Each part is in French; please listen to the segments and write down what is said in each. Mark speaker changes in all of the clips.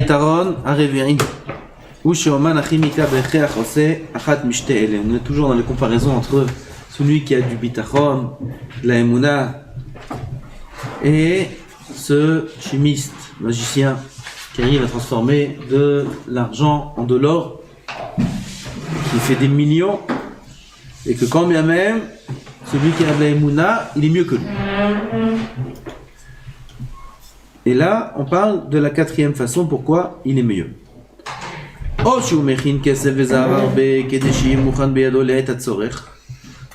Speaker 1: Taron Areverin. On est toujours dans les comparaisons entre celui qui a du bitachon, la emuna, et ce chimiste, magicien, qui arrive à transformer de l'argent en de l'or, qui fait des millions, et que quand bien même, celui qui a de la emuna, il est mieux que lui. Et là, on parle de la quatrième façon, pourquoi il est mieux. או שהוא מכין כסף וזהב הרבה כדי שיהיה מוכן בידו לעת הצורך,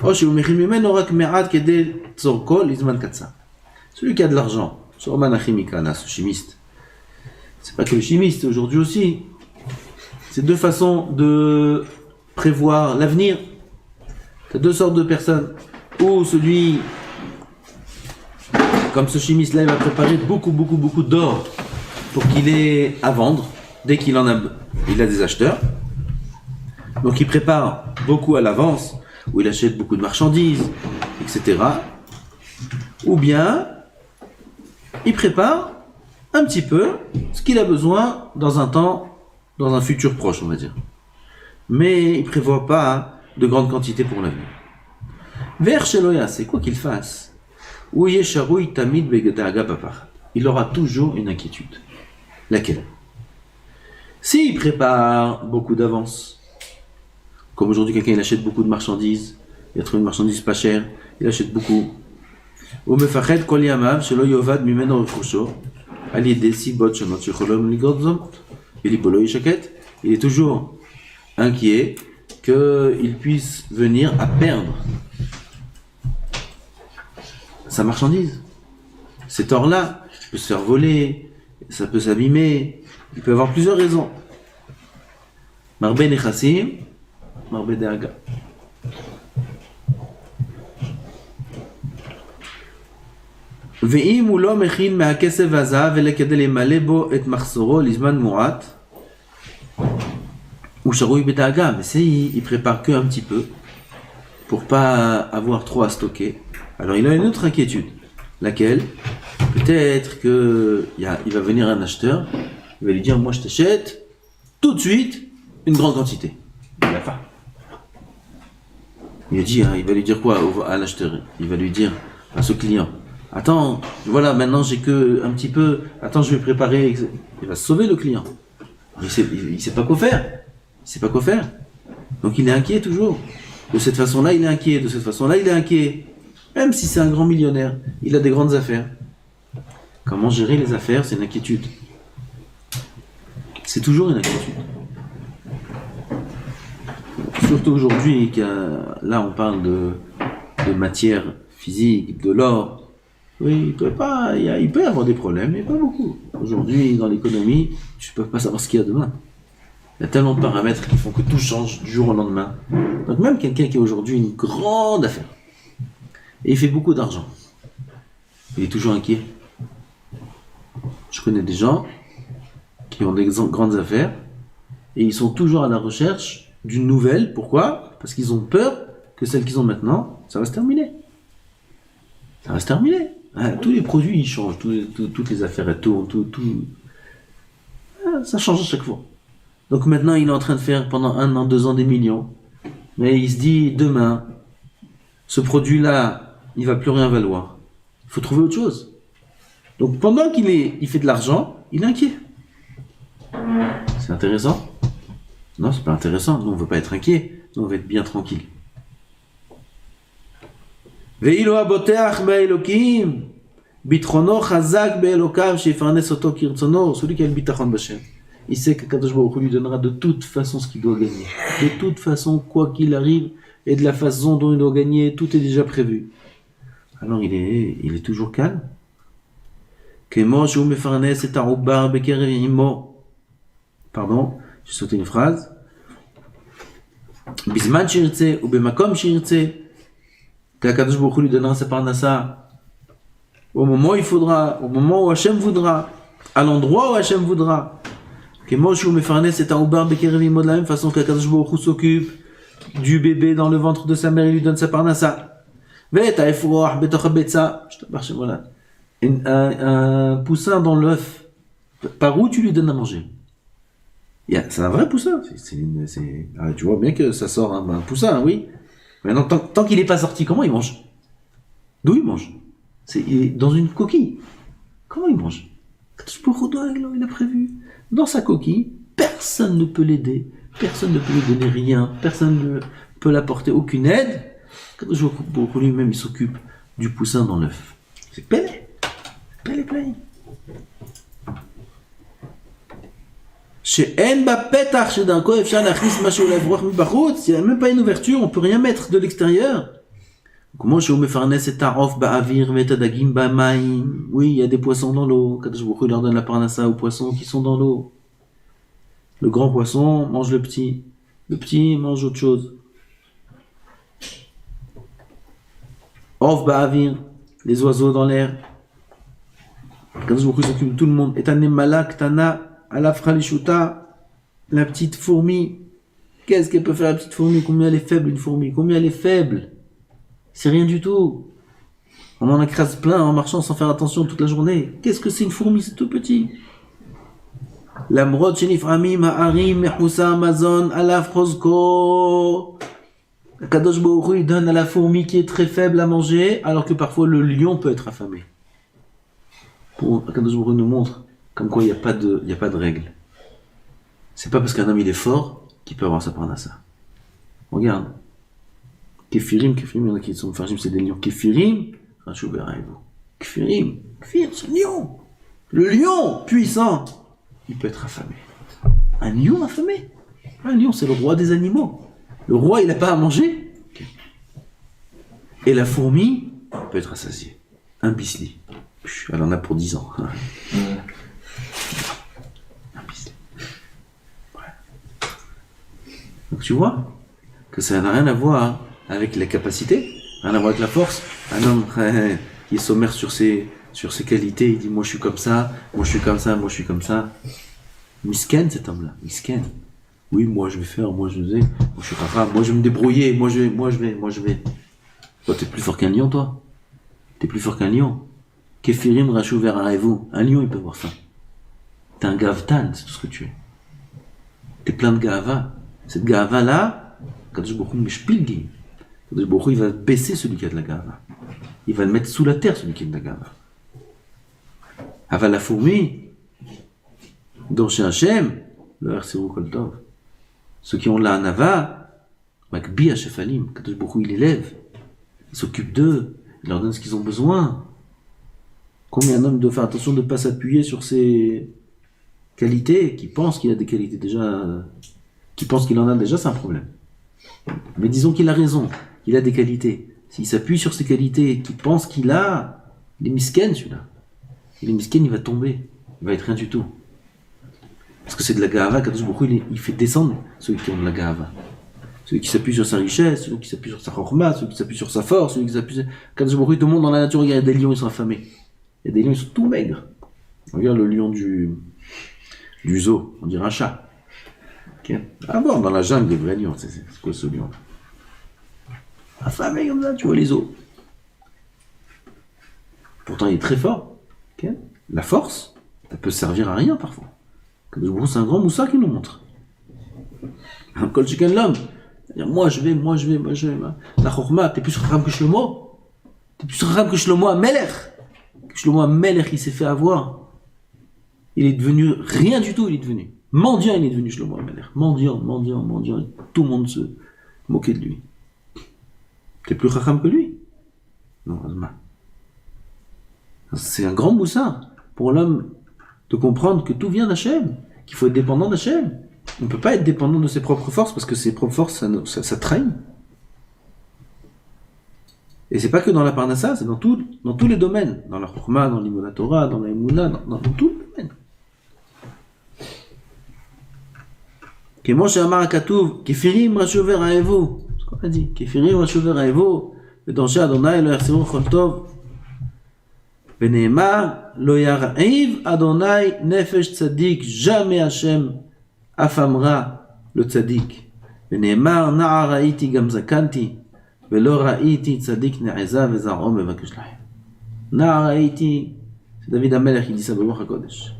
Speaker 1: או שהוא מכין ממנו רק מעט כדי צורכו לזמן קצר. Celui qui a de l'argent, Shorman Achimikana, ce chimiste, c'est pas que le chimiste, aujourd'hui aussi, c'est deux façons de prévoir l'avenir. Tu as deux sortes de personnes, ou celui, comme ce chimiste-là, il va préparer beaucoup d'or pour qu'il ait à vendre, dès qu'il en a, il a des acheteurs. Donc il prépare beaucoup à l'avance, où il achète beaucoup de marchandises, etc. Ou bien, il prépare un petit peu ce qu'il a besoin dans un temps, dans un futur proche, on va dire. Mais il ne prévoit pas de grandes quantités pour l'avenir. Vers Sheloya, c'est quoi qu'il fasse? Il aura toujours une inquiétude. Laquelle? S'il prépare beaucoup d'avance, comme aujourd'hui quelqu'un il achète beaucoup de marchandises, il a trouvé une marchandise pas chère, il achète beaucoup. Il est toujours inquiet qu'il puisse venir à perdre sa marchandise. Cet or-là peut se faire voler, ça peut s'abîmer. Il peut y avoir plusieurs raisons. Marbe nechassim, marbe de'aga. ואם הוא לא מכין מהכסף והזהב אלא כדי למלא בו את מחסורו לזמן מועט, הוא שרוי בדאגה. Mais si il prépare que un petit peu pour pas avoir trop à stocker, alors il a une autre inquiétude. Laquelle? Peut-être que il va venir un acheteur. Il va lui dire, moi je t'achète tout de suite une grande quantité. Il n'a pas. Il va lui dire quoi à l'acheteur? Il va lui dire à ce client, attends, voilà, maintenant j'ai que un petit peu, attends, je vais préparer. Il va sauver le client. Il sait pas quoi faire. Il sait pas quoi faire. Donc il est inquiet toujours. De cette façon-là, il est inquiet. De cette façon-là, il est inquiet. Même si c'est un grand millionnaire, il a des grandes affaires. Comment gérer les affaires, c'est une inquiétude. C'est toujours une inquiétude. Surtout aujourd'hui, là on parle de matière physique, de l'or. Oui, il peut y avoir des problèmes, mais pas beaucoup. Aujourd'hui, dans l'économie, tu ne peux pas savoir ce qu'il y a demain. Il y a tellement de paramètres qui font que tout change du jour au lendemain. Donc même quelqu'un qui a aujourd'hui une grande affaire, et il fait beaucoup d'argent, il est toujours inquiet. Je connais des gens qui ont des grandes affaires et ils sont toujours à la recherche d'une nouvelle. Pourquoi? Parce qu'ils ont peur que celle qu'ils ont maintenant, ça va se terminer. Ça va se terminer. Tous les produits ils changent, toutes les affaires elles tournent, ça change à chaque fois. Donc maintenant il est en train de faire pendant 1 an, 2 ans des millions, mais il se dit demain, ce produit-là, il va plus rien valoir. Il faut trouver autre chose. Donc pendant qu'il fait de l'argent, il est inquiet. C'est intéressant? Non, c'est pas intéressant. Nous, on veut pas être inquiet. Nous, on veut être bien tranquille. Ve'ilo aboteach be'elokim, bitrono chazak be'elokav shefarnes oto kirtsono. Celui qui a le bitachon b'Hashem, il sait que Kadosh Baruch Hu lui donnera de toute façon ce qu'il doit gagner. De toute façon, quoi qu'il arrive, et de la façon dont il doit gagner, tout est déjà prévu. Alors il est toujours calme. Pardon, j'ai sauté une phrase. Bisman shirtse ou bemakom shirtse, qu'Akadosh Baruch Hu lui donnera sa parnassa au moment où il faudra, au moment où Hachem voudra, à l'endroit où Hachem voudra. De la même façon qu'Akadosh Baruch Hu s'occupe du bébé dans le ventre de sa mère, il lui donne sa parnassa. Un poussin dans l'œuf, par où tu lui donnes à manger? C'est un vrai poussin. Tu vois bien que ça sort un poussin, oui. Maintenant, tant qu'il n'est pas sorti, comment il mange? D'où il mange? Il est dans une coquille. Comment il mange? Il a prévu. Dans sa coquille, personne ne peut l'aider, personne ne peut lui donner rien, personne ne peut l'apporter aucune aide. Pour lui-même, il s'occupe du poussin dans l'œuf. C'est Pélé. Pélé. Chez Enba Petar, chez Danko, il n'y a même pas une ouverture, on ne peut rien mettre de l'extérieur. Comment je me faire naître cet arof ba'avir metadagim ba'maim? Oui, il y a des poissons dans l'eau. Kadosh Baruch Hu leur donne la parnassa aux poissons qui sont dans l'eau. Le grand poisson mange le petit. Le petit mange autre chose. Of ba'avir, les oiseaux dans l'air. Kadosh Baruch Hu s'occupe de tout le monde. Etanem malak tana alafra lishuta, la petite fourmi. Qu'est-ce qu'elle peut faire la petite fourmi? Combien elle est faible une fourmi? Combien elle est faible? C'est rien du tout. On en écrase plein en marchant sans faire attention toute la journée. Qu'est-ce que c'est une fourmi? C'est tout petit. L'amrod sheniframim ha'arim mechousa amazon alaf rozko. Kadosh Baruch Hu, il donne à la fourmi qui est très faible à manger, alors que parfois le lion peut être affamé. Kadosh Baruch Hu nous montre comme quoi il n'y a pas de règle. C'est pas parce qu'un homme il est fort qu'il peut avoir sa parnassa. Regarde. Kefirim, il y en a qui sont fargim, c'est des lions. Kefirim, Kefirim, c'est un lion. Le lion puissant, il peut être affamé. Un lion affamé? Un lion, c'est le roi des animaux. Le roi, il n'a pas à manger. Et la fourmi peut être assasiée. Un bisli. Elle en a pour 10 ans. Un bisli. Ouais. Donc tu vois que ça n'a rien à voir avec les capacités, rien à voir avec la force. Un homme qui est sommaire sur ses qualités, il dit moi je suis comme ça, moi je suis comme ça, moi je suis comme ça. Misken cet homme-là, misken. Oui, moi je vais faire, moi je suis capable, moi je vais me débrouiller, moi je vais. Toi t'es plus fort qu'un lion, toi. T'es plus fort qu'un lion. Kefirim rachou verarez-vous. Un lion il peut avoir faim. T'es un gavtan, c'est tout ce que tu es. T'es plein de gava. Cette gava-là, Kadosh Baruch Hu mishpilgi. Kadosh Baruch Hu, il va baisser celui qui a de la gava. Il va le mettre sous la terre, celui qui a de la gava. Aval la fourmi, dans chez Hachem, le Herseru Kol Tov. Ceux qui ont la Hanava, Makbi Hashefalim, Kadosh Baruch Hu, il élève. Il s'occupe d'eux, il leur donne ce qu'ils ont besoin. Combien un homme doit faire attention de ne pas s'appuyer sur ses qualités, qui pense qu'il a des qualités déjà, qui pense qu'il en a déjà, c'est un problème. Mais disons qu'il a raison, qu'il a des qualités. S'il s'appuie sur ses qualités, qu'il pense qu'il a, il est misken celui-là. Il est misken, il va tomber, il va être rien du tout. Parce que c'est de la gava, Kadosh Baruch Hu, il fait descendre ceux qui ont de la gava. Celui qui s'appuie sur sa richesse, celui qui s'appuie sur sa chorma, celui qui s'appuie sur sa force, celui qui s'appuie sur... Kadosh Baruch Hu, tout le monde dans la nature, regarde, il y a des lions, ils sont affamés. Il y a des lions, ils sont tout maigres. Regarde le lion du zoo, on dirait un chat. Okay. Ah bon, dans la jungle, des vrais lions, c'est quoi ce lion? Affamé comme ça, tu vois les os. Pourtant, il est très fort. Okay. La force, ça peut servir à rien parfois. C'est un grand moussa qui nous montre. Un kol chicken l'homme. Moi je vais. La chorma, t'es plus sur Ram que Shlomo. T'es plus sur Ram que Shlomo à Melech. Shlomo Melech, il s'est fait avoir. Il est devenu rien du tout, il est devenu. Mendiant, il est devenu Shlomo Melech. Mendiant. Tout le monde se moquait de lui. T'es plus Chacham que lui? Non, Azma. C'est un grand moussa pour l'homme de comprendre que tout vient d'Hachem, qu'il faut être dépendant d'Hachem. On ne peut pas être dépendant de ses propres forces parce que ses propres forces, ça trahit. Et c'est pas que dans la Parnassa, c'est dans tous les domaines. Dans la Chokhma, dans l'Imona Torah, dans la Emouna, dans tout le domaine. Kémon Shamar Akatouv, Kefirim Rashover Aevo. C'est ce qu'on a dit. Kefirim Rashover Aevo. Et dans Chez Adonai, le Herseru Kol Tov. Beneemar, Lo Yar'iv Adonai Nefesh Tzadik. Jamais Hashem affamera le Tzadik. Beneemar, Na'a Ra'iti Gam Zakanti. ולא ראיתי צדיק נעזה וזרעו מבקש להם. נער ראיתי, c'est David Amelech qui dit ça ברוח הקודש.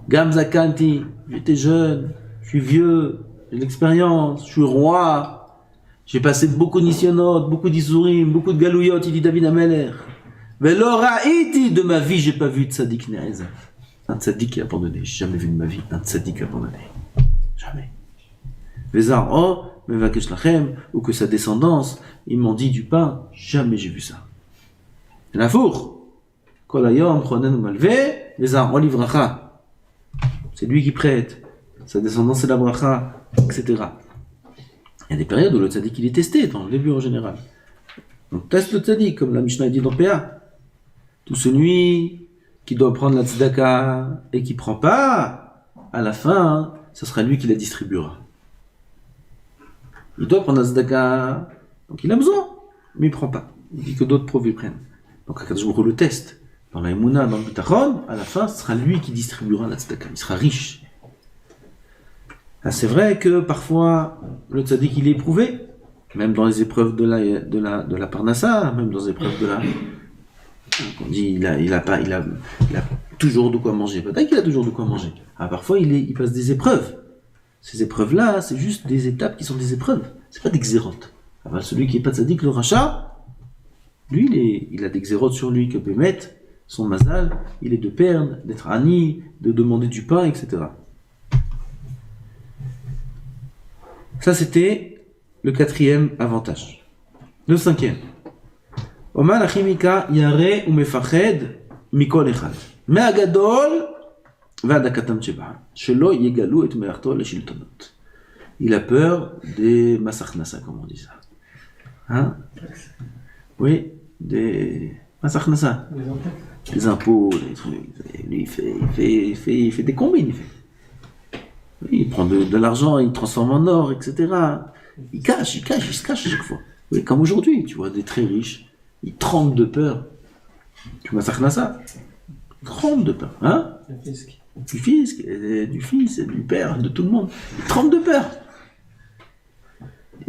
Speaker 1: גם זקנתי, j'étais jeune, je suis vieux, j'ai de l'expérience, je suis roi, j'ai passé beaucoup de nisyonotes, beaucoup d'isurim, beaucoup de galouillotes, il dit David Ameler. Velo ra'iti, de ma vie, j'ai pas vu de tzaddik ne'ezah. Un tzaddik qui a abandonné, j'ai jamais vu de ma vie un tzaddik abandonné. Jamais. Vezar o, mevakesh lachem, ou que sa descendance, ils m'ont dit du pain, jamais j'ai vu ça. La four, kol hayom, chonen ou malvé, vezar o livracha. C'est lui qui prête, sa descendance c'est la bracha, etc. Il y a des périodes où le tzaddik il est testé, dans le début en général. On teste le tzaddik, comme la Mishnah dit dans PA. Tout celui qui doit prendre la tzedaka et qui prend pas, à la fin, ce sera lui qui la distribuera. Il doit prendre la tzedaka, donc il a besoin, mais il prend pas. Il dit que d'autres profs prennent. Donc Akadosh Baruch Hu le teste. Dans la Emouna, dans le Bitachon, à la fin, ce sera lui qui distribuera la tzedaka. Il sera riche. Ah, c'est vrai que parfois, le tzaddik il est éprouvé, même dans les épreuves de la Parnassa, même dans les épreuves de la... On dit il a toujours de quoi manger. Peut-être qu'il a toujours de quoi manger. Ah, parfois il passe des épreuves. Ces épreuves-là, c'est juste des étapes qui sont des épreuves. C'est pas des xérotes. Ah, celui qui est pas tzaddik, le rachat, lui il a des xérotes sur lui que peut mettre son mazal. Il est de perdre, d'être ani, de demander du pain, etc. Ça c'était le 4e avantage. Le 5e. Omar la chimika yare ou mefached mikol echad. Me'agadol ועד הקטן שבה, שלא יגלו את מלאכתו לשלטונות. Il a peur des masakhnasa, comme on dit ça. Hein? Oui, des masakhnasa. Les impôts, les trucs. Lui, il fait des combines, il fait. Oui, il prend de l'argent, il transforme en or, etc. Il se cache à chaque fois. Oui, comme aujourd'hui, tu vois, des très riches, ils tremblent de peur. Tu masakhnasa? Ils tremblent de peur. Hein? Du fisc, du fils, du père, de tout le monde. Ils tremblent de peur.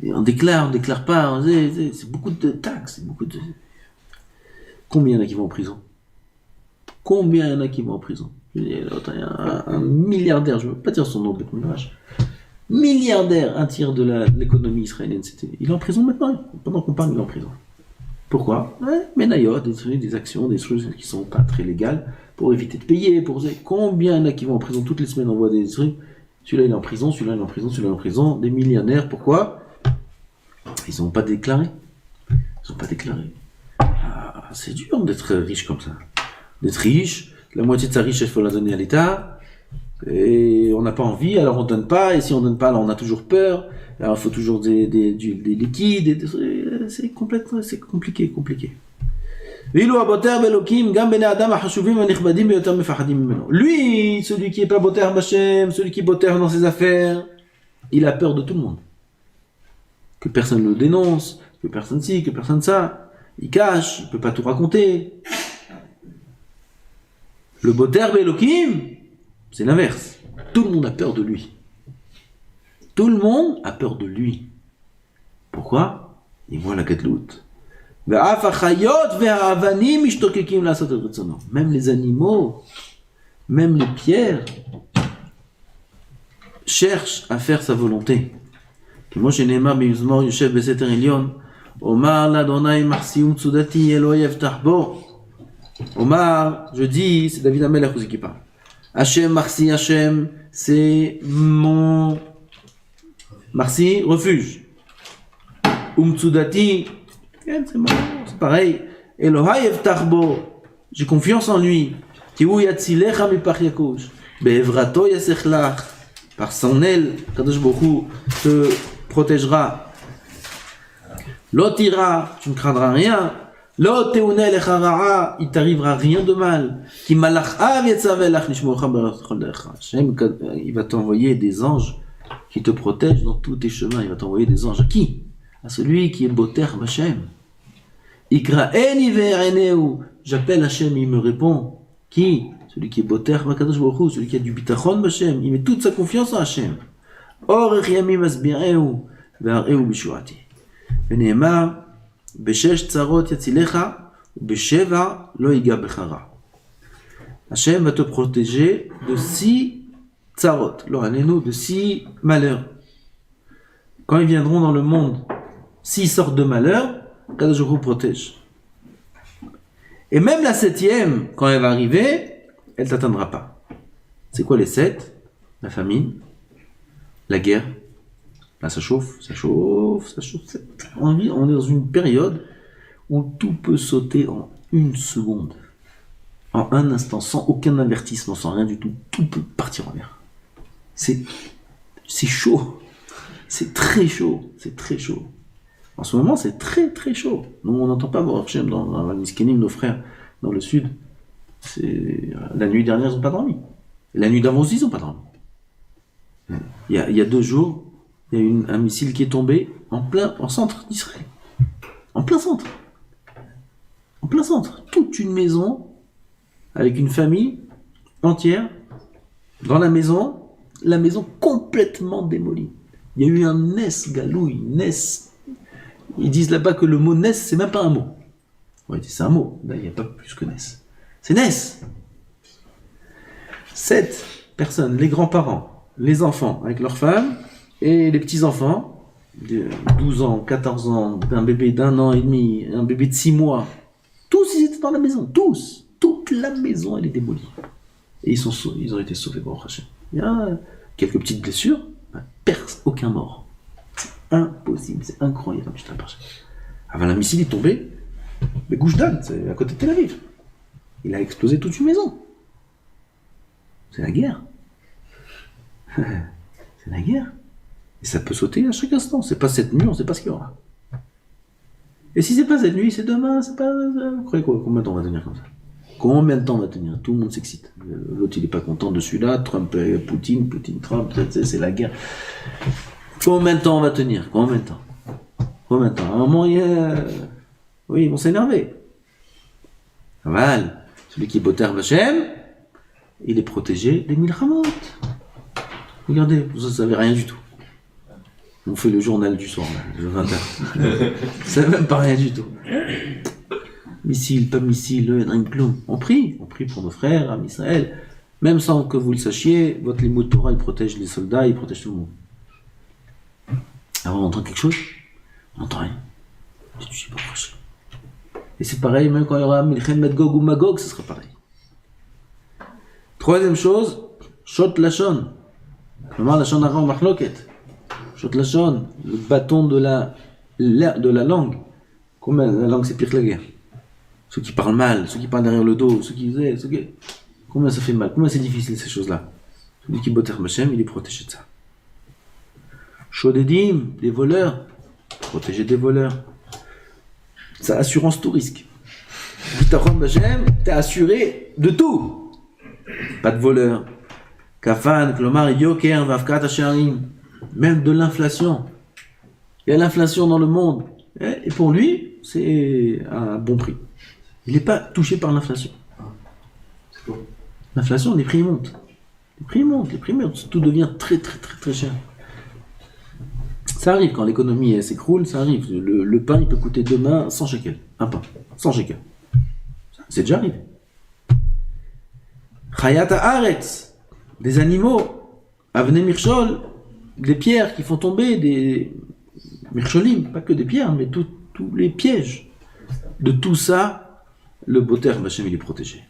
Speaker 1: Et on déclare pas, c'est beaucoup de taxes, c'est beaucoup de... Combien il y en a qui vont en prison? Combien il y en a qui vont en prison? Il y a un milliardaire, je ne veux pas dire son nom, bête mon vache. Milliardaire, un tiers de l'économie israélienne, il est en prison maintenant. Pendant qu'on parle, il est en prison. Pourquoi? Menayot, des actions, des choses qui ne sont pas très légales, pour éviter de payer, combien il y en a qui vont en prison toutes les semaines, on voit des trucs, celui-là il est en prison, celui-là il est en prison, celui-là il est en prison, des millionnaires, pourquoi? Ils n'ont pas déclaré. Ah, c'est dur d'être riche comme ça. D'être riche, la moitié de sa richesse, il faut la donner à l'État, et on n'a pas envie, alors on ne donne pas, et si on ne donne pas, alors on a toujours peur, alors il faut toujours des liquides, c'est compliqué. Lui, celui qui n'est pas boter Hashem, celui qui est boter dans ses affaires, il a peur de tout le monde. Que personne ne le dénonce, que personne ci, que personne ça. Il cache, il ne peut pas tout raconter. Le boter Belokim, c'est l'inverse. Tout le monde a peur de lui. Tout le monde a peur de lui. Pourquoi? Il voit la Gadlout. Même les animaux, même les pierres, cherchent à faire sa volonté. Omar, je dis, c'est David Amelech qui parle. Hachem, Marci, Hachem, c'est mon Marci, refuge. Tsudati, c'est pareil. Elohai Evtarbo, j'ai confiance en lui. Par son aile, Kadosh Baruch Hu te protégera. L'otira, tu ne craindras rien. L'oteuna lechara'a, il t'arrivera rien de mal. Ki malach yetzavelach nishmocha berachol decha. Il va t'envoyer des anges qui te protègent dans tous tes chemins. Il va t'envoyer des anges. À qui? À celui qui est boter Hashem. Ikra'eni ve'eneu. J'appelle Hashem, il me répond. Qui? Celui qui est boter Makadosh Baruch Hu, celui qui a du bitachon Hashem. Il met toute sa confiance en Hashem. Orech yamim asbireu ve'areu bishuati. Ve'ne'emar Beshesh tzarot yatzilecha ubesheva lo yiga bechara. Hashem va te protéger de 6 tsarot, l'oraneno, de 6 malheurs. Quand ils viendront dans le monde, 6 sortes de malheurs, Kadosh Baruch Hu protège. Et même la 7e, quand elle va arriver, elle ne t'atteindra pas. C'est quoi les 7? La famine, la guerre. Là, ça chauffe. On est dans une période où tout peut sauter en une seconde. En un instant, sans aucun avertissement, sans rien du tout. Tout peut partir en l'air. C'est chaud. C'est très chaud. En ce moment, c'est très très chaud. Nous, on n'entend pas Baruch Hashem dans la Miskenim, nos frères dans le sud. La nuit dernière, ils n'ont pas dormi. La nuit d'avant aussi, ils n'ont pas dormi. Il y a 2 jours, il y a un missile qui est tombé en centre d'Israël. En plein centre. Toute une maison, avec une famille entière, dans la maison complètement démolie. Il y a eu un Nes Galouille, Nes. Ils disent là-bas que le mot Nes, c'est même pas un mot. Oui, c'est un mot. Là, il n'y a pas plus que Nes. C'est Nes. 7 personnes, les grands-parents, les enfants avec leurs femmes, et les petits-enfants, de 12 ans, 14 ans, un bébé d'1 an et demi, un bébé de 6 mois, tous ils étaient dans la maison, tous. Toute la maison, elle est démolie. Et ils ont été sauvés, Baruch Hashem. Il y a quelques petites blessures, aucun mort. C'est impossible, c'est incroyable. Avant la missile est tombé, le Gush Dan, c'est à côté de Tel Aviv. Il a explosé toute une maison. C'est la guerre. C'est la guerre. Et ça peut sauter à chaque instant. C'est pas cette nuit, on sait pas ce qu'il y aura. Et si c'est pas cette nuit, c'est demain, c'est pas... Vous croyez quoi? Combien de temps on va tenir comme ça? Combien de temps on va tenir? Tout le monde s'excite. L'autre, il est pas content de celui-là. Trump, Poutine, Trump, c'est la guerre. Combien de temps on va tenir? Combien de temps? À un moment, oui, ils vont s'énerver. Mal. Celui qui est Boter Vachem, il est protégé des Milchamot. Regardez, vous ne savez rien du tout. On fait le journal du soir, là, le 20h. C'est même pas rien du tout. Missile, pas missile, on prie pour nos frères, à Israël. Même sans que vous le sachiez, votre Limud Torah, il protège les soldats, il protège tout le monde. Alors on entend quelque chose? On n'entend rien. Je suis pas proche. Et c'est pareil, même quand il y aura Milchem Gog ou Magog, ce sera pareil. 3e chose, Shot Lashon. Comment Lashon Hara ou Machloket? Shot Lashon, le bâton de la langue. Combien la langue c'est pire que la guerre? Ceux qui parlent mal, ceux qui parlent derrière le dos, combien ça fait mal, combien c'est difficile ces choses-là. Celui qui botter Machem, il est protégé de ça. Shodedim, les voleurs, protégé des voleurs. Ça assurance tout risque. Bitachon Machem, t'es assuré de tout. Pas de voleurs. Kafan, Klomar, Yoker, Vavkat, Asharim. Même de l'inflation. Il y a l'inflation dans le monde. Et pour lui, c'est un bon prix. Il n'est pas touché par l'inflation. L'inflation, les prix montent. Tout devient très très très très cher. Ça arrive quand l'économie s'écroule, ça arrive. Le pain, il peut coûter demain 100 shekels. Un pain, 100 shekels. C'est déjà arrivé. Chayat haaretz, des animaux. Avne mirchol, des pierres qui font tomber, des mircholim, pas que des pierres, mais tous les pièges. De tout ça, le Boter Vachem, il est protégé.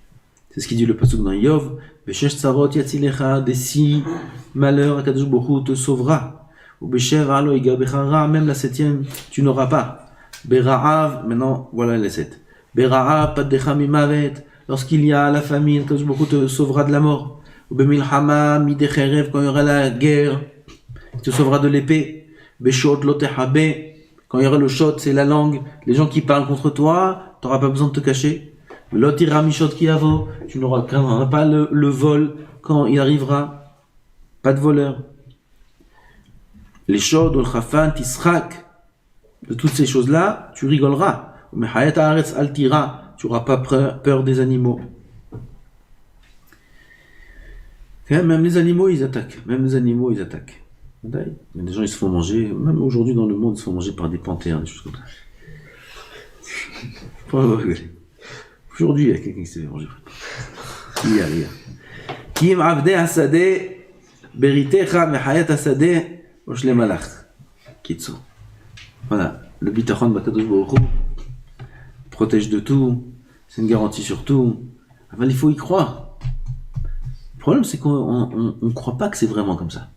Speaker 1: C'est ce qu'il dit le pasuk dans Yov. Beshesh tsarot yatzilecha, des 6 malheurs, Akadosh Baruch Hu te sauvera. Ou beshev alo iga bechara, même la 7e, tu n'auras pas. Bera'av, maintenant, voilà les 7. Bera'av, paddecha mimavet, lorsqu'il y a la famine, Akadosh Baruch Hu te sauvera de la mort. Ou bemilchama, midecherev, quand il y aura la guerre, il te sauvera de l'épée. Beshot lotehabe, quand il y aura le shot, c'est la langue, les gens qui parlent contre toi, tu n'auras pas besoin de te cacher. L'otira mishot kiavo, tu n'auras pas le vol quand il arrivera. Pas de voleur. Les shod, le khafan, tisrak, de toutes ces choses-là, tu rigoleras. Mais hayat haaretz altira, tu n'auras pas peur des animaux. Même les animaux, ils attaquent. Il y a des gens, ils se font manger, même aujourd'hui dans le monde, ils se font manger par des panthères, des choses comme ça. Faut pas rigoler. Aujourd'hui, il y a quelqu'un qui s'est fait manger. Il y a. Kim Avde Hasadeh, Beritecha mechayat hasadeh oshle malach. Kitsu. Voilà. Le bitachon bakadosh baruch Hu protège de tout. C'est une garantie sur tout. Enfin, il faut y croire. Le problème, c'est qu'on ne croit pas que c'est vraiment comme ça.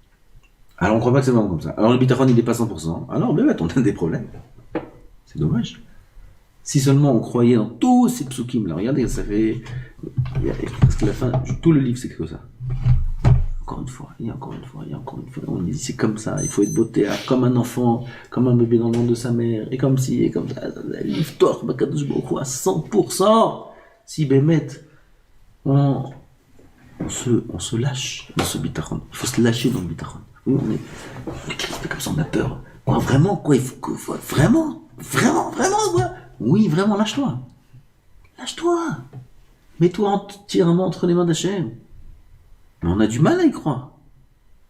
Speaker 1: Alors, on ne croit pas que c'est vraiment comme ça. Alors, le bitachon, il n'est pas 100%. Alors, ben, on a des problèmes. C'est dommage. Si seulement on croyait dans tous ces psukim là, regardez, ça fait. Parce que la fin, tout le livre, c'est que ça. Encore une fois, et encore une fois, et encore une fois. On dit c'est comme ça, il faut être beauté, comme un enfant, comme un bébé dans le ventre de sa mère, et comme ci, et comme ça. L'histoire, Bakadosh Baruch Hu à 100%. Si Bémet, on se lâche dans ce bitachon. Il faut se lâcher dans le bitachon. Oui, on est crispé comme ça, on a peur. Quoi, vraiment, quoi, il faut vraiment, quoi. Oui, vraiment, lâche-toi. Lâche-toi. Mets-toi entièrement entre les mains d'Hachem. Mais on a du mal à y croire.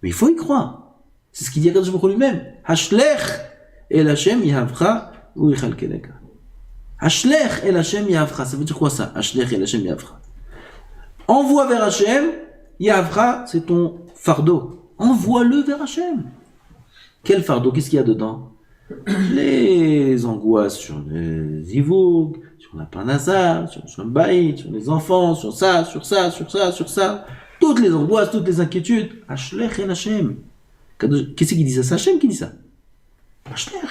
Speaker 1: Mais il faut y croire. C'est ce qu'il dit à Kadosh Baruch Hu lui-même. Hashlech el Hashem yahavcha ou yichalkeleka. Hashlech el Hashem yahavcha. Ça veut dire quoi ça? Hashlech el Hashem yahavcha. Envoie vers Hashem. Yahavcha, c'est ton fardeau. Envoie-le vers Hashem. Quel fardeau? Qu'est-ce qu'il y a dedans? Les angoisses sur les zivoug, sur la panazar, sur le baït, sur les enfants, sur ça. Toutes les angoisses, toutes les inquiétudes. Hashlech el Hashem. Qu'est-ce qui dit ça? C'est Hashem qui dit ça. Hashlech.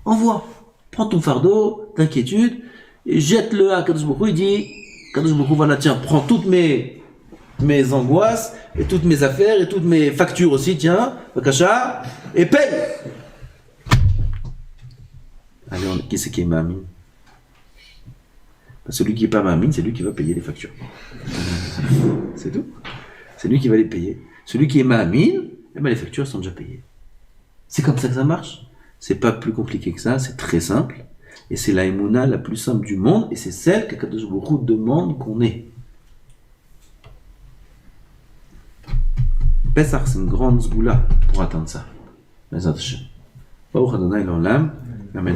Speaker 1: Envoie. Prends ton fardeau d'inquiétude et jette-le à Kadosh Baruch Hu. Il dit, Kadosh Baruch Hu, voilà, tiens, prends toutes mes angoisses et toutes mes affaires et toutes mes factures aussi, tiens, Bakasha, et paye. Allez, qui c'est qui est Mahamine? Celui qui n'est pas Mahamine, c'est lui qui va payer les factures. C'est tout. C'est lui qui va les payer. Celui qui est Mahamine, eh ben les factures sont déjà payées. C'est comme ça que ça marche. C'est pas plus compliqué que ça, c'est très simple. Et c'est la émouna la plus simple du monde, et c'est celle qu'Akadosh Baruch Hu demande qu'on ait. Pesach, c'est une grande zgoula pour atteindre ça. Bezat Hashem. Baruch Adonai l'olam. Amen.